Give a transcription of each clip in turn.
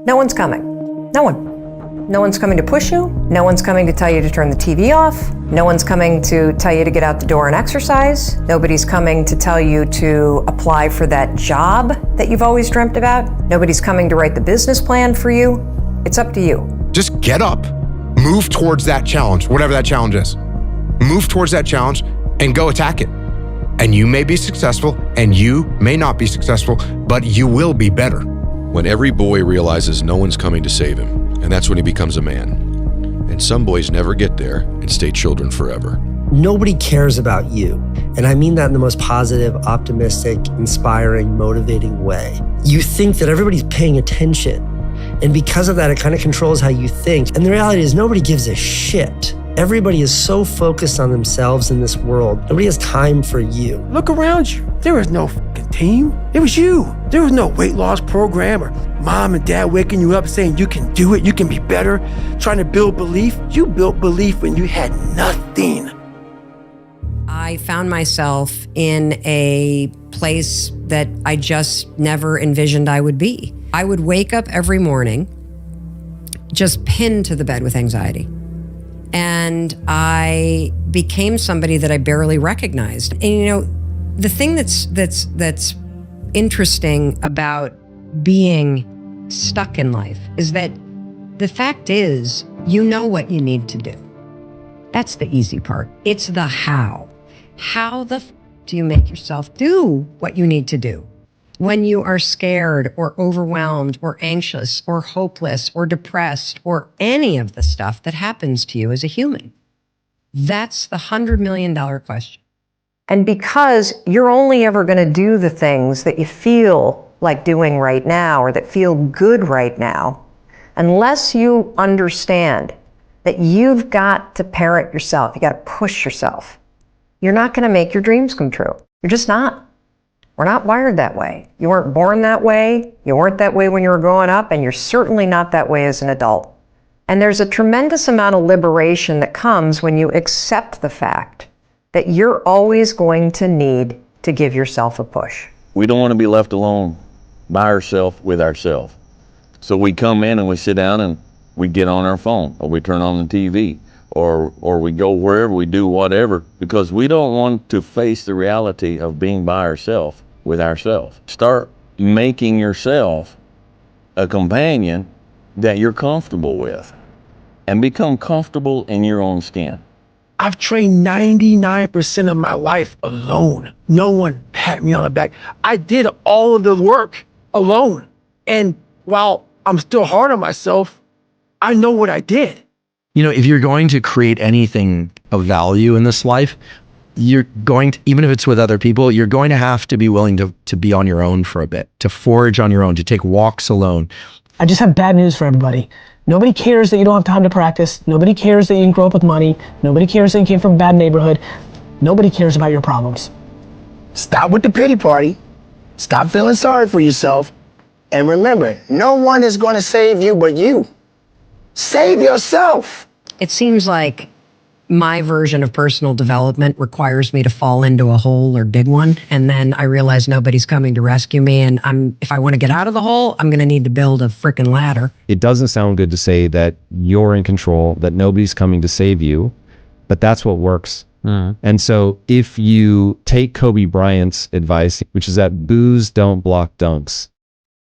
No one's coming. No one. No one's coming to push you. No one's coming to tell you to turn the TV off. No one's coming to tell you to get out the door and exercise. Nobody's coming to tell you to apply for that job that you've always dreamt about. Nobody's coming to write the business plan for you. It's up to you. Just get up, move towards that challenge, whatever that challenge is. Move towards that challenge and go attack it. And you may be successful and you may not be successful, but you will be better. When every boy realizes no one's coming to save him, and that's when he becomes a man. And some boys never get there and stay children forever. Nobody cares about you. And I mean that in the most positive, optimistic, inspiring, motivating way. You think that everybody's paying attention. And because of that, it kind of controls how you think. And the reality is nobody gives a shit. Everybody is so focused on themselves in this world. Nobody has time for you. Look around you. There is no fucking team. It was you. There was no weight loss program or mom and dad waking you up saying you can do it, you can be better, trying to build belief. You built belief when you had nothing. I found myself in a place that I just never envisioned I would be. I would wake up every morning just pinned to the bed with anxiety. And I became somebody that I barely recognized. And you know, the thing that's interesting about being stuck in life is that the fact is, you know what you need to do. That's the easy part. It's the how. How the do you make yourself do what you need to do? When you are scared or overwhelmed or anxious or hopeless or depressed or any of the stuff that happens to you as a human. That's the $100 million question. And because you're only ever going to do the things that you feel like doing right now or that feel good right now, unless you understand that you've got to parent yourself, you got to push yourself, you're not going to make your dreams come true. You're just not. We're not wired that way. You weren't born that way. You weren't that way when you were growing up, and you're certainly not that way as an adult. And there's a tremendous amount of liberation that comes when you accept the fact that you're always going to need to give yourself a push. We don't want to be left alone by ourselves with ourselves. So we come in and we sit down and we get on our phone, or we turn on the TV, or we go wherever, we do whatever, because we don't want to face the reality of being by ourselves with ourselves. Start making yourself a companion that you're comfortable with, and become comfortable in your own skin. I've trained 99% of my life alone. No one pat me on the back. I did all of the work alone. And while I'm still hard on myself, I know what I did. You know, if you're going to create anything of value in this life, you're going to, even if it's with other people, you're going to have to be willing to be on your own for a bit, to forage on your own, to take walks alone. I just have bad news for everybody. Nobody cares that you don't have time to practice. Nobody cares that you didn't grow up with money. Nobody cares that you came from a bad neighborhood. Nobody cares about your problems. Stop with the pity party. Stop feeling sorry for yourself. And remember, no one is going to save you but you. Save yourself. It seems like my version of personal development requires me to fall into a hole or dig one. And then I realize nobody's coming to rescue me. And if I want to get out of the hole, I'm going to need to build a freaking ladder. It doesn't sound good to say that you're in control, that nobody's coming to save you, but that's what works. And so if you take Kobe Bryant's advice, which is that boos don't block dunks,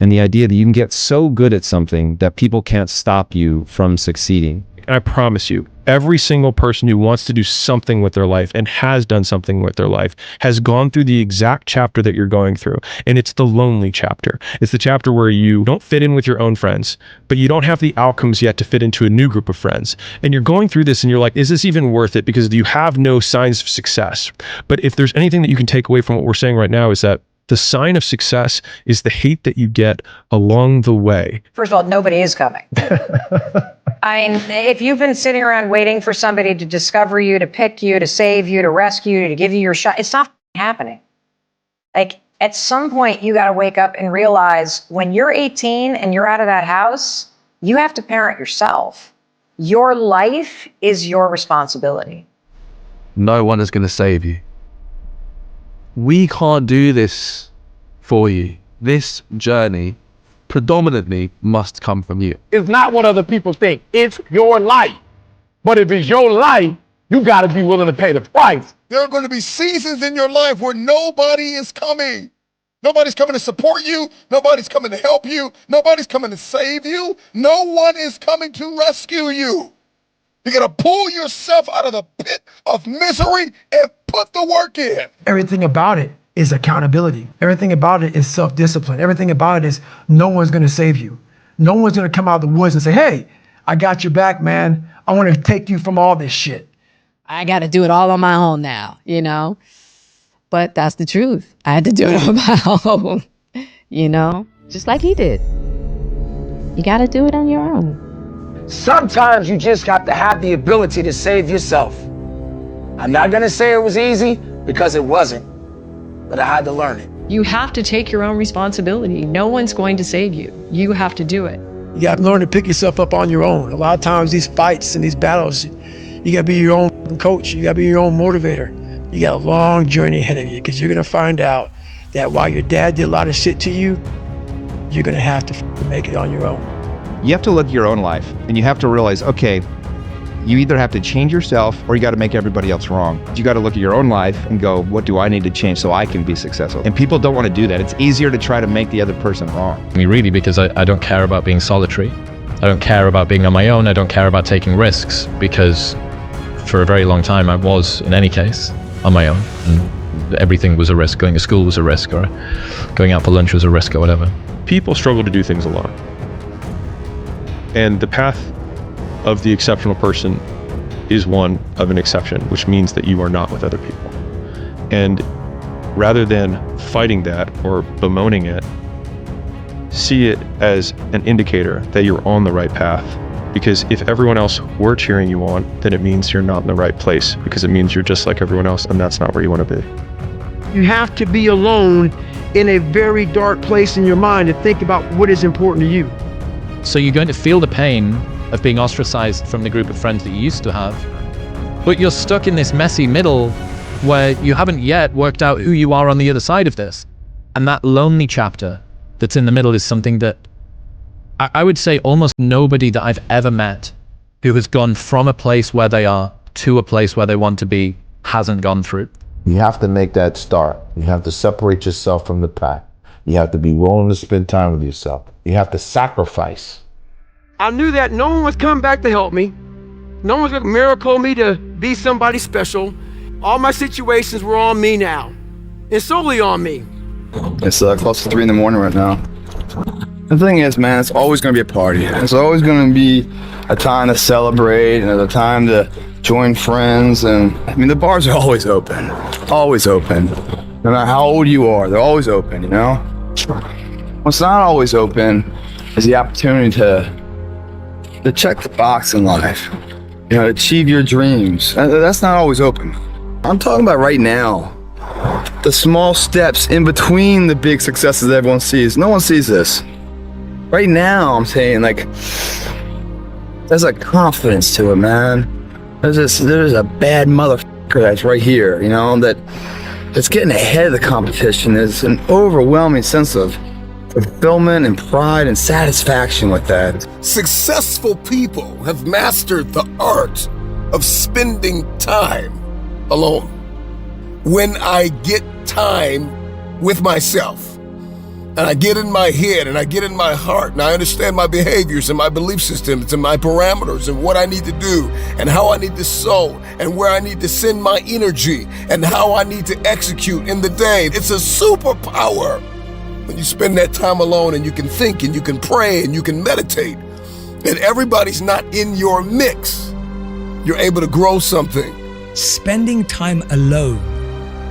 and the idea that you can get so good at something that people can't stop you from succeeding. And I promise you, every single person who wants to do something with their life and has done something with their life has gone through the exact chapter that you're going through. And it's the lonely chapter. It's the chapter where you don't fit in with your own friends, but you don't have the outcomes yet to fit into a new group of friends. And you're going through this and you're like, is this even worth it? Because you have no signs of success. But if there's anything that you can take away from what we're saying right now, is that the sign of success is the hate that you get along the way. First of all, nobody is coming. I mean, if you've been sitting around waiting for somebody to discover you, to pick you, to save you, to rescue you, to give you your shot, it's not happening. Like, at some point, you got to wake up and realize when you're 18 and you're out of that house, you have to parent yourself. Your life is your responsibility. No one is going to save you. We can't do this for you. This journey predominantly must come from you. It's not what other people think. It's your life. But if it's your life, you got to be willing to pay the price. There are going to be seasons in your life where nobody is coming. Nobody's coming to support you. Nobody's coming to help you. Nobody's coming to save you. No one is coming to rescue you. You got to pull yourself out of the pit of misery and put the work in. Everything about it is accountability. Everything about it is self-discipline. Everything about it is no one's going to save you. No one's going to come out of the woods and say, hey, I got your back, man. I want to take you from all this shit. I got to do it all on my own now, you know? But that's the truth. I had to do it on my own, you know? Just like he did. You got to do it on your own. Sometimes you just got to have the ability to save yourself. I'm not going to say it was easy because it wasn't, but I had to learn it. You have to take your own responsibility. No one's going to save you. You have to do it. You got to learn to pick yourself up on your own. A lot of times these fights and these battles, you got to be your own coach. You got to be your own motivator. You got a long journey ahead of you because you're going to find out that while your dad did a lot of shit to you, you're going to have to make it on your own. You have to look at your own life and you have to realize, okay, you either have to change yourself or you got to make everybody else wrong. You got to look at your own life and go, what do I need to change so I can be successful? And people don't want to do that. It's easier to try to make the other person wrong. I mean, really, because I don't care about being solitary. I don't care about being on my own. I don't care about taking risks because for a very long time I was, in any case, on my own. And everything was a risk. Going to school was a risk, or going out for lunch was a risk, or whatever. People struggle to do things alone. And the path of the exceptional person is one of an exception, which means that you are not with other people. And rather than fighting that or bemoaning it, see it as an indicator that you're on the right path. Because if everyone else were cheering you on, then it means you're not in the right place, because it means you're just like everyone else, and that's not where you want to be. You have to be alone in a very dark place in your mind to think about what is important to you. So you're going to feel the pain of being ostracized from the group of friends that you used to have, but you're stuck in this messy middle where you haven't yet worked out who you are on the other side of this. And that lonely chapter that's in the middle is something that I would say almost nobody that I've ever met who has gone from a place where they are to a place where they want to be hasn't gone through. You have to make that start. You have to separate yourself from the pack. You have to be willing to spend time with yourself. You have to sacrifice. I knew that no one was coming back to help me. No one's gonna miracle me to be somebody special. All my situations were on me now. It's solely on me. It's close to 3 in the morning right now. The thing is, man, it's always gonna be a party. It's always gonna be a time to celebrate and a time to join friends. And I mean, the bars are always open. Always open. No matter how old you are, they're always open, you know? What's not always open is the opportunity to check the box in life, you know, achieve your dreams. That's not always open. I'm talking about right now, the small steps in between the big successes that everyone sees. No one sees this. Right now, I'm saying, like, there's a confidence to it, man. There's a bad motherfucker that's right here, you know, that's getting ahead of the competition. There's an overwhelming sense of fulfillment and pride and satisfaction with that. Successful people have mastered the art of spending time alone. When I get time with myself, and I get in my head and I get in my heart and I understand my behaviors and my belief systems and my parameters and what I need to do and how I need to sow and where I need to send my energy and how I need to execute in the day. It's a superpower when you spend that time alone and you can think and you can pray and you can meditate and everybody's not in your mix. You're able to grow something. Spending time alone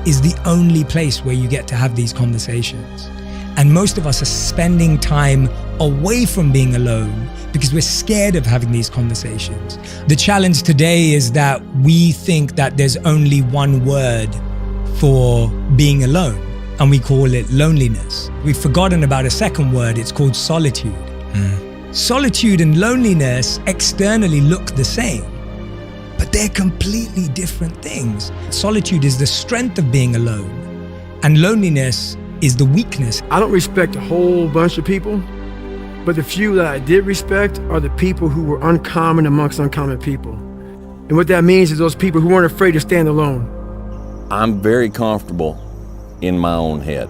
is the only place where you get to have these conversations. And most of us are spending time away from being alone because we're scared of having these conversations. The challenge today is that we think that there's only one word for being alone, and we call it loneliness. We've forgotten about a second word, it's called solitude. Solitude and loneliness externally look the same, but they're completely different things. Solitude is the strength of being alone, and loneliness is the weakness. I don't respect a whole bunch of people But the few that I did respect are the people who were uncommon amongst uncommon people. And what that means is those people who weren't afraid to stand alone. I'm very comfortable in my own head.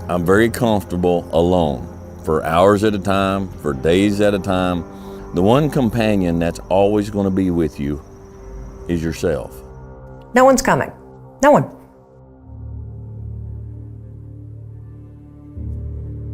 I'm very comfortable alone for hours at a time, for days at a time. The one companion that's always going to be with you is yourself. No one's coming. No one.